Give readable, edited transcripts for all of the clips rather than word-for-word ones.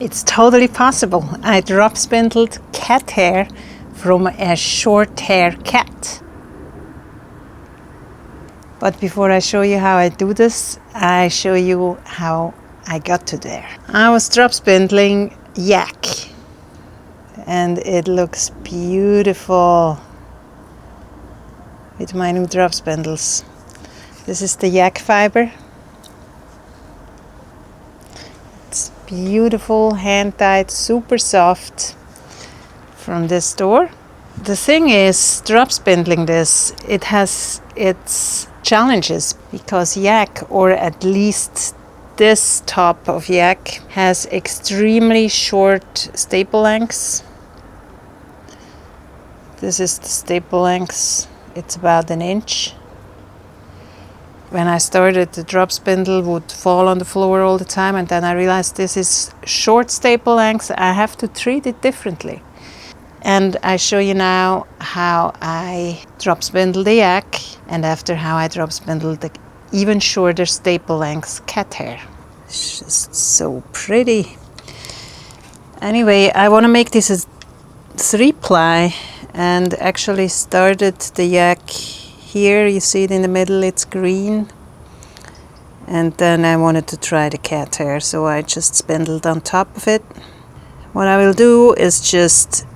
It's totally possible. I drop spindled cat hair from a short hair cat. But before I show you how I do this, I show you how I got to there. I was drop spindling yak and it looks beautiful with my new drop spindles. This is the yak fiber. It's beautiful, hand-dyed, super soft from this store. The thing is, drop spindling this, it has its challenges because yak, or at least this top of yak, has extremely short staple lengths. This is the staple length. It's about an inch. When I started, the drop spindle would fall on the floor all the time, and then I realized this is short staple length. I have to treat it differently. And I show you now how I drop spindle the yak, and after how I drop spindle the even shorter staple length cat hair. It's just so pretty. Anyway, I want to make this a 3-ply, and actually started the yak here. You see it in the middle, it's green. And then I wanted to try the cat hair, so I just spindled on top of it. What I will do is just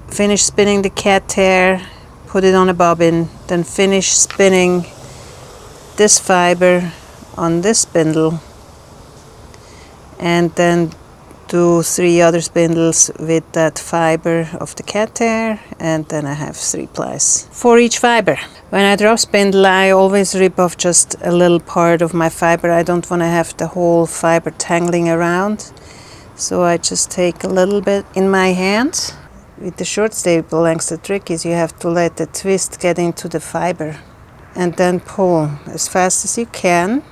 finish spinning the cat hair, put it on a bobbin, then finish spinning this fiber on this spindle, and then do 3 other spindles with that fiber of the cat hair, and then I have 3 plies for each fiber. When I drop spindle, I always rip off just a little part of my fiber. I don't want to have the whole fiber tangling around, so I just take a little bit in my hand. With the short staple length, the trick is you have to let the twist get into the fiber and then pull as fast as you can,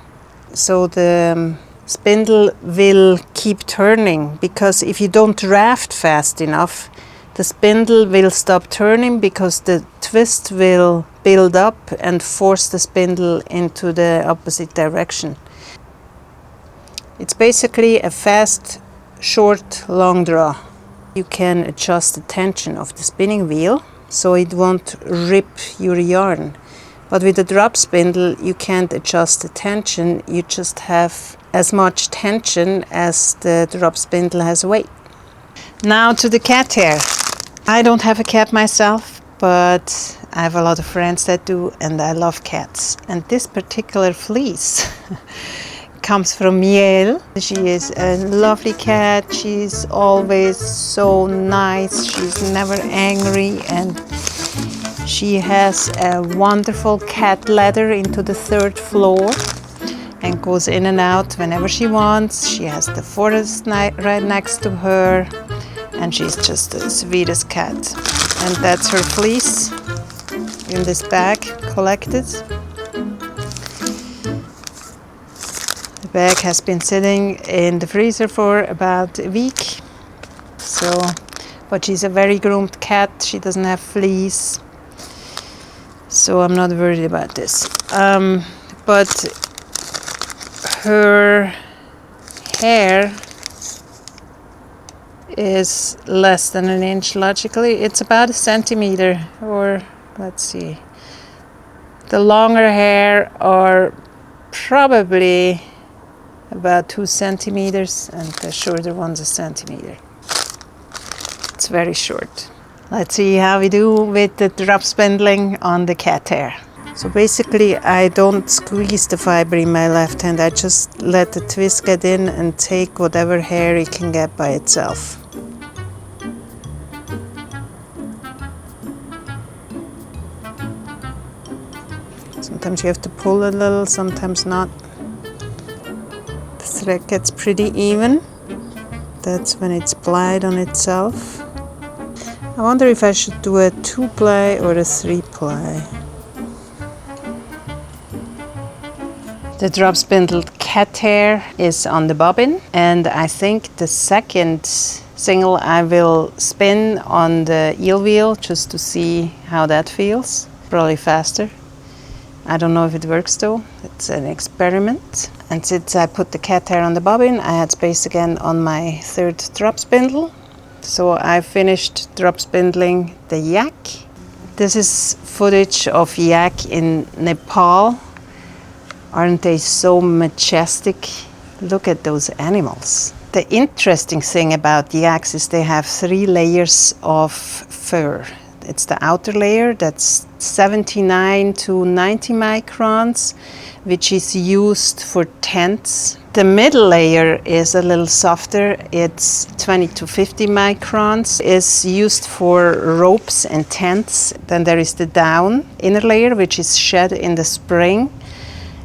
so the spindle will keep turning, because if you don't draft fast enough, the spindle will stop turning because the twist will build up and force the spindle into the opposite direction. It's basically a fast, short, long draw. You can adjust the tension of the spinning wheel so it won't rip your yarn. But with the drop spindle, you can't adjust the tension, you just have as much tension as the drop spindle has weight. Now to the cat hair. I don't have a cat myself, but I have a lot of friends that do, and I love cats. And this particular fleece comes from Miel. She is a lovely cat. She's always so nice. She's never angry, and she has a wonderful cat ladder into the 3rd floor and goes in and out whenever she wants. She has the forest right next to her, and she's just the sweetest cat. And that's her fleece in this bag collected. The bag has been sitting in the freezer for about a week. But she's a very groomed cat. She doesn't have fleece, so I'm not worried about this. But her hair is less than an inch logically. It's about a centimeter, or let's see. The longer hair are probably about 2 centimeters, and the shorter one's a centimeter. It's very short. Let's see how we do with the drop spindling on the cat hair. So basically, I don't squeeze the fiber in my left hand. I just let the twist get in and take whatever hair it can get by itself. Sometimes you have to pull a little, sometimes not. The thread gets pretty even. That's when it's plied on itself. I wonder if I should do a 2-ply or a 3-ply. The drop spindled cat hair is on the bobbin, and I think the second single I will spin on the eel wheel just to see how that feels. Probably faster. I don't know if it works though. It's an experiment. And since I put the cat hair on the bobbin, I had space again on my third drop spindle. So I finished drop spindling the yak. This is footage of yak in Nepal. Aren't they so majestic? Look at those animals. The interesting thing about yaks is they have 3 layers of fur. It's the outer layer that's 79 to 90 microns, which is used for tents. The middle layer is a little softer. It's 20 to 50 microns. It's used for ropes and tents. Then there is the down inner layer, which is shed in the spring.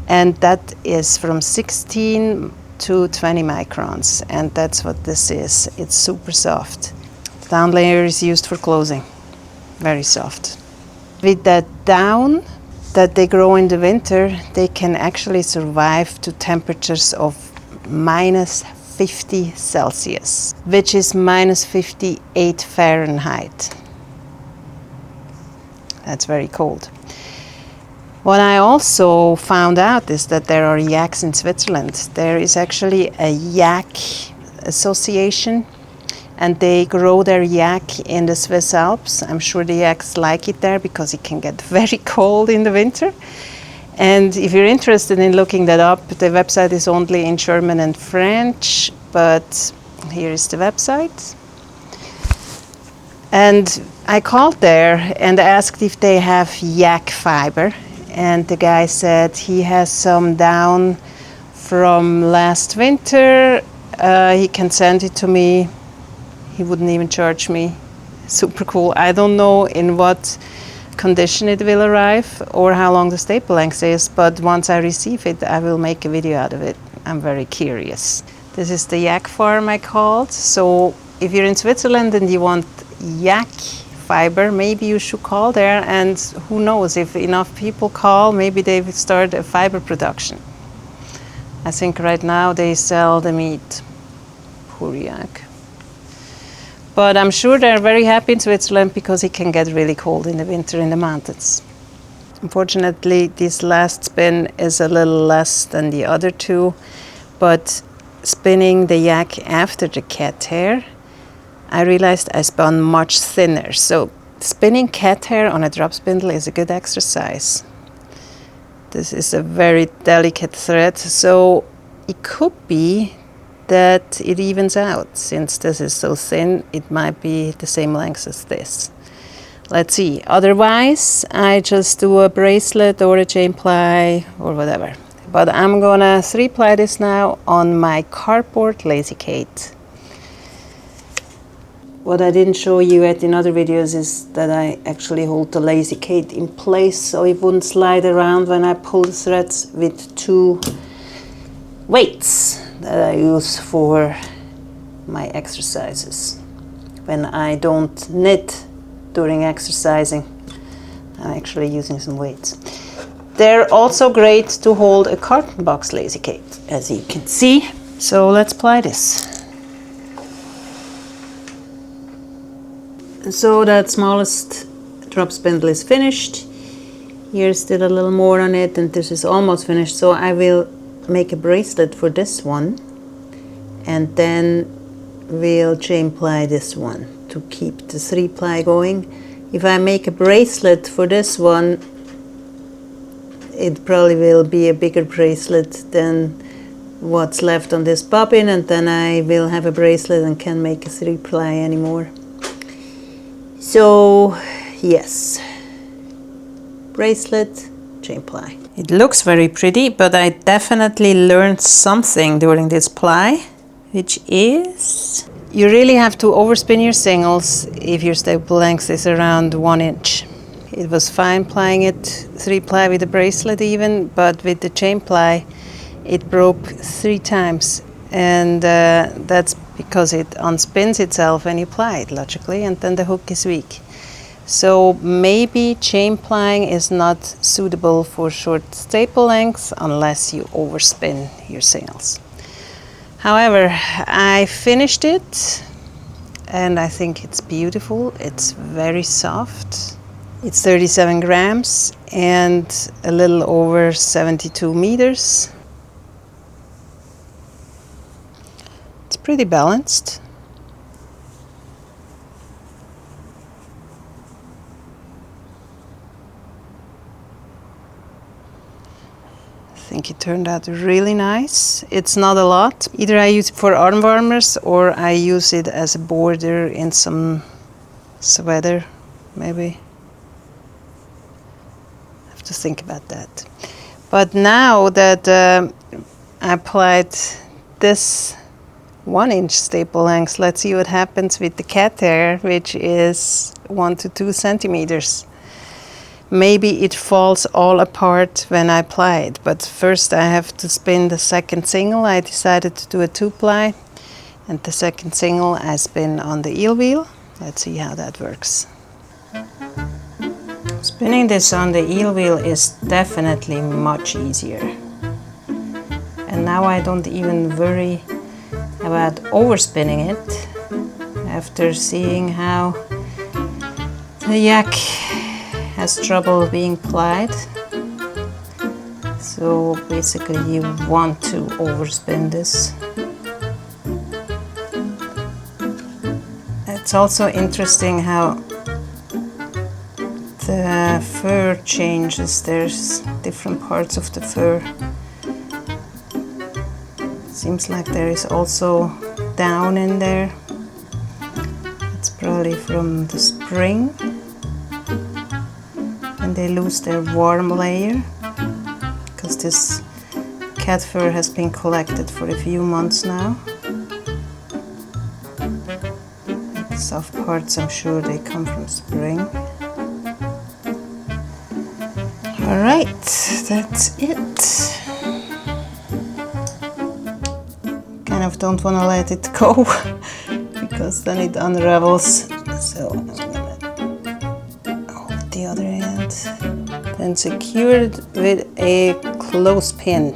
And that is from 16 to 20 microns. And that's what this is. It's super soft. The down layer is used for clothing. Very soft. With that down that they grow in the winter, they can actually survive to temperatures of minus 50 Celsius, which is minus 58 Fahrenheit. That's very cold. What I also found out is that there are yaks in Switzerland. There is actually a yak association, and they grow their yak in the Swiss Alps. I'm sure the yaks like it there because it can get very cold in the winter. And if you're interested in looking that up, the website is only in German and French, but here is the website. And I called there and asked if they have yak fiber. And the guy said he has some down from last winter. He can send it to me. He wouldn't even charge me. Super cool. I don't know in what condition it will arrive or how long the staple length is, but once I receive it, I will make a video out of it. I'm very curious. This is the yak farm I called. So if you're in Switzerland and you want yak fiber, maybe you should call there, and who knows, if enough people call, maybe they will start a fiber production. I think right now they sell the meat. Poor yak. But I'm sure they're very happy in Switzerland because it can get really cold in the winter in the mountains. Unfortunately, this last spin is a little less than the other two, but spinning the yak after the cat hair, I realized I spun much thinner. So spinning cat hair on a drop spindle is a good exercise. This is a very delicate thread, so it could be that it evens out. Since this is so thin, it might be the same length as this. Let's see. Otherwise, I just do a bracelet or a chain ply or whatever. But I'm gonna 3-ply this now on my cardboard lazy Kate. What I didn't show you yet in other videos is that I actually hold the lazy Kate in place so it wouldn't slide around when I pull the threads with 2 weights that I use for my exercises. When I don't knit during exercising, I'm actually using some weights. They're also great to hold a carton box lazy Kate, as you can see. So let's ply this. So that smallest drop spindle is finished. Here's still a little more on it, and this is almost finished. So I will make a bracelet for this one, and then we'll chain ply this one to keep the 3-ply going. If I make a bracelet for this one, it probably will be a bigger bracelet than what's left on this bobbin, and then I will have a bracelet and can't make a 3-ply anymore. So yes, bracelet, chain ply. It looks very pretty, but I definitely learned something during this ply, which is you really have to overspin your singles if your staple length is around 1 inch. It was fine plying it 3-ply with a bracelet even, but with the chain ply it broke 3 times, and that's because it unspins itself when you ply it logically, and then the hook is weak. So maybe chain plying is not suitable for short staple lengths unless you overspin your singles. However, I finished it and I think it's beautiful. It's very soft. It's 37 grams and a little over 72 meters. It's pretty balanced. I think it turned out really nice. It's not a lot. Either I use it for arm warmers or I use it as a border in some sweater, maybe. I have to think about that. But now that I applied this 1-inch staple length, let's see what happens with the cat hair, which is 1 to 2 centimeters. Maybe it falls all apart when I apply it, but first I have to spin the second single. I decided to do a 2-ply, and the second single I spin on the eel wheel. Let's see how that works. Spinning this on the eel wheel is definitely much easier. And now I don't even worry about overspinning it after seeing how the yak has trouble being plied. So basically you want to overspin this. It's also interesting how the fur changes. There's different parts of the fur. Seems like there is also down in there. It's probably from the spring. And they lose their warm layer because this cat fur has been collected for a few months now. The soft parts, I'm sure they come from spring. Alright, that's it. Kind of don't want to let it go because then it unravels. So I'm gonna hold the other end. Then secure it with a clothespin.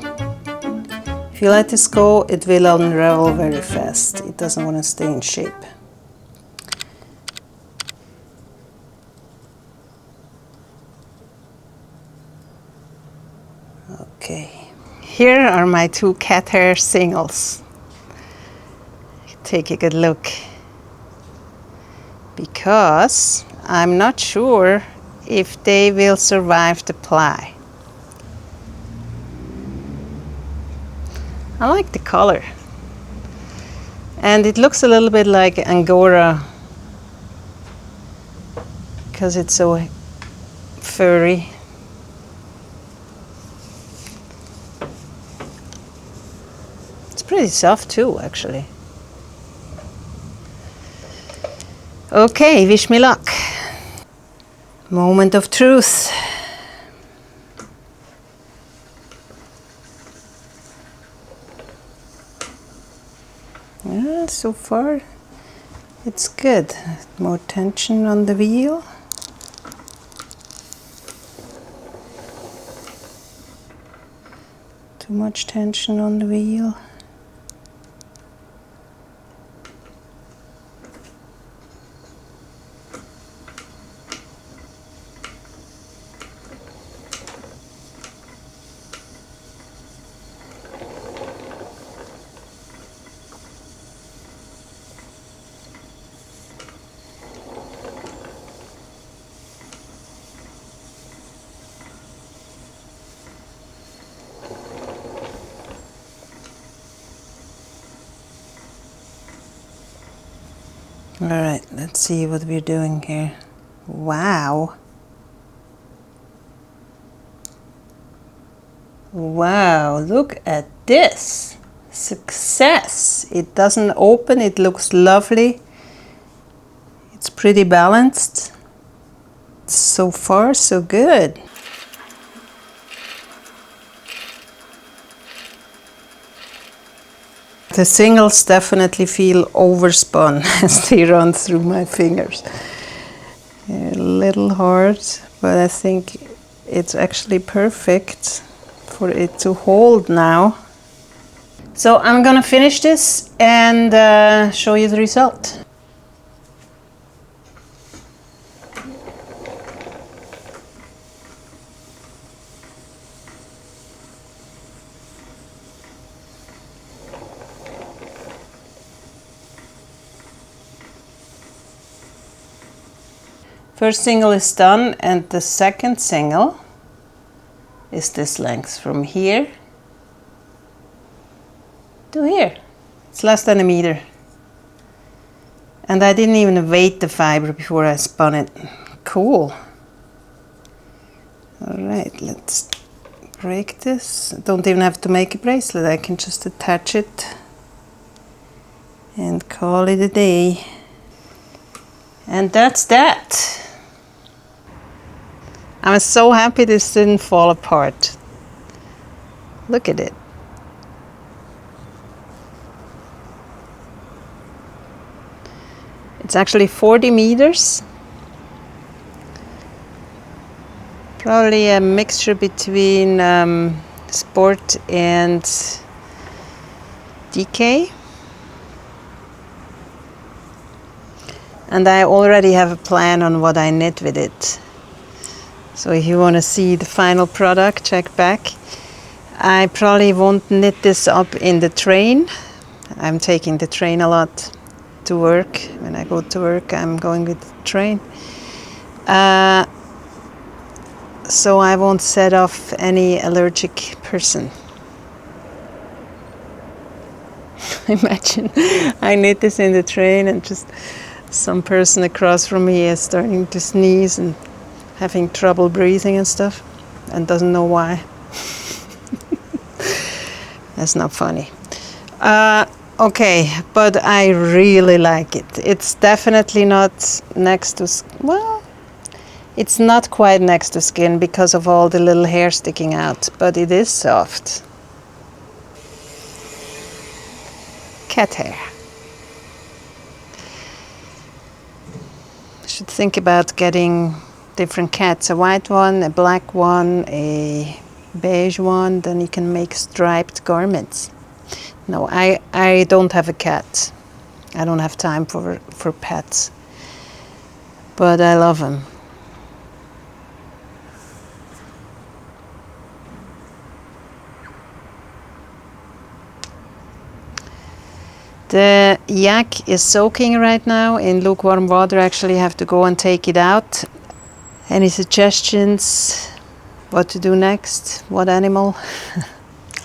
If you let this go, it will unravel very fast. It doesn't want to stay in shape. Okay, here are my 2 cat hair singles. Take a good look, because I'm not sure if they will survive the ply. I like the color, and it looks a little bit like Angora because it's so furry. It's pretty soft too, actually. Okay, wish me luck. Moment of truth. Yeah, so far it's good. More tension on the wheel. Too much tension on the wheel. All right, let's see what we're doing here. Wow. Wow, look at this. Success. It doesn't open, it looks lovely. It's pretty balanced. So far, so good. The singles definitely feel overspun as they run through my fingers. They're a little hard, but I think it's actually perfect for it to hold now. So I'm gonna finish this and show you the result. First single is done, and the second single is this length from here to here. It's less than a meter. And I didn't even weight the fiber before I spun it. Cool. Alright, let's break this. I don't even have to make a bracelet. I can just attach it and call it a day. And that's that. I'm so happy this didn't fall apart. Look at it. It's actually 40 meters. Probably a mixture between sport and DK. And I already have a plan on what I knit with it. So if you want to see the final product, check back. I probably won't knit this up in the train. I'm taking the train a lot to work. When I go to work, I'm going with the train. So I won't set off any allergic person. Imagine I knit this in the train and just some person across from me is starting to sneeze and having trouble breathing and stuff and doesn't know why. That's not funny. Okay, but I really like it. It's definitely not next to, well, it's not quite next to skin because of all the little hair sticking out, but it is soft. Cat hair. I should think about getting different cats, a white one, a black one, a beige one, then you can make striped garments. No, I don't have a cat. I don't have time for pets, but I love them. The yak is soaking right now in lukewarm water. I actually have to go and take it out. Any suggestions what to do next? What animal?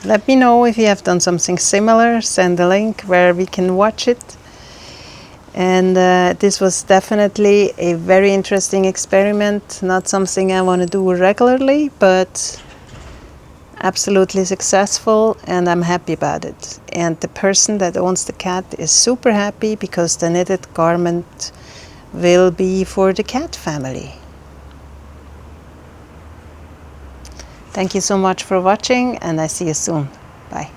Let me know if you have done something similar. Send a link where we can watch it. And this was definitely a very interesting experiment. Not something I want to do regularly, but absolutely successful, and I'm happy about it. And the person that owns the cat is super happy because the knitted garment will be for the cat family. Thank you so much for watching, and I see you soon. Bye.